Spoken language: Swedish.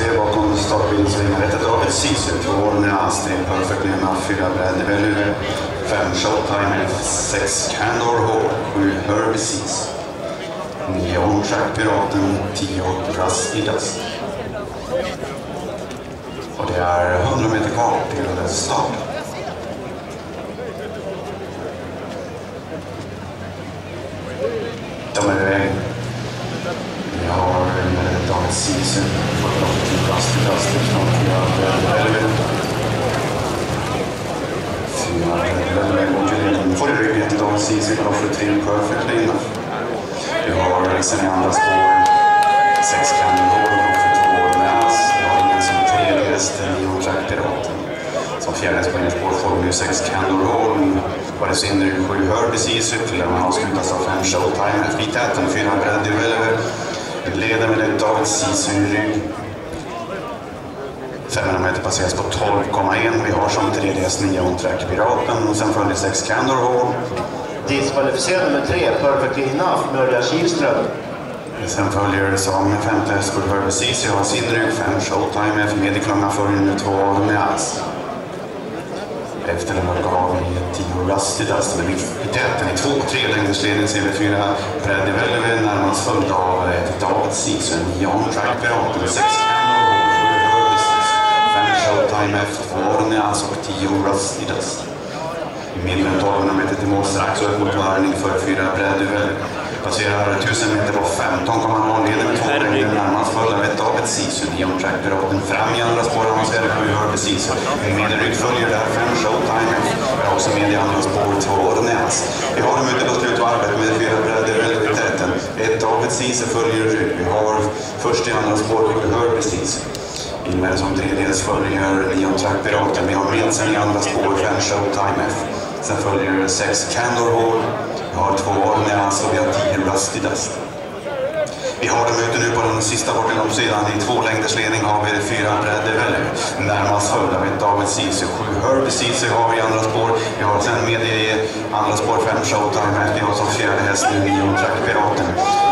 ser bakom startbilen så ringer ett David Sisu, 2 Orneas, 3 Perfectly Enough, 4 Bradley Bellew, 5 Showtime, 6 Candor Hall, 7 Herbie Seas, 9 On Track Piraten, 10 Rusty Dust. Och det är 100 meter kvar till start. De är iväg. Vi har David Sisu, fått loppet till Rusty Dust, knappt Bellew. 4 Bellew får i ryggen till David Sisu, och för 3 Perfectly Enough. Vi har sen i andra spår 6 Candor Hall, och för 2 Orneas. Vi har ingen som tredje häst, 9 Track Piraten. Som fjärde häst på innerspår får vi nu 6 Candor Hall. Var det Sindri 7 Herbie Seas, ytterligare man avslutas av 5 Showtime. I täten 4 Bradley Bellew. Leder med ett David Sisu i rygg. 500 meter passeras på 12,1. Vi har som tredje häst 9 On Track Piraten. Och sen följer 6 Candor Hall. Diskvalificerad nummer 3, Perfectly Enough, Mörja Kihlström. Sen följer som femte häst på Herbie Seas. Jag har sin rygg 5 Showtime. För medieklunga följer nu 2 Orneas. Efter den har vi 10 Rusty Dust. Men i täten i 2-3 längdersledning ser vi 4 Bradley Bellew, närmast följd av ett David Sisu, 9 On Track Piraten, 6 Candor Hall, 7 Herbie Seas, 5 Showtime efter 2 Orneas och 10 Rusty Dust. I mindre än 1200 meter till mål strax och mot varning för 4 Bradley Bellew. Passerar 1000 meter på 15,0, leder med 2 längder, närmast följd av ett David Sisu, 9 On Track Piraten, fram i andra spår, han ser 7 Herbie Seas. Med rygg följer där 5 Showtime, också med i andra spår 2 Orneas. Vi har ute på slut och arbete med 4 Bradley Bellew i täten. Ett David Sisu följer rygg. Vi har först i andra spår 7 Herbie Seas. Innan som tredjedels följer 9 On Track Piraten. Vi har med sen i andra spår 5 Showtime. Sen följer 6 Candor Hall. Vi har 2 Orneas och vi har 10 Rusty Dust. Vi har dem ute nu på den sista bortenloppssidan. I 2 längdersledning har vi 4 Bradley Bellew. Närmast följd av ett David Sisu, 7 Herbie Seas har vi i andra spår. Vi har sen med i andra spår 5 Showtime. Vi har som fjärde häst nu 9 On Track Piraten.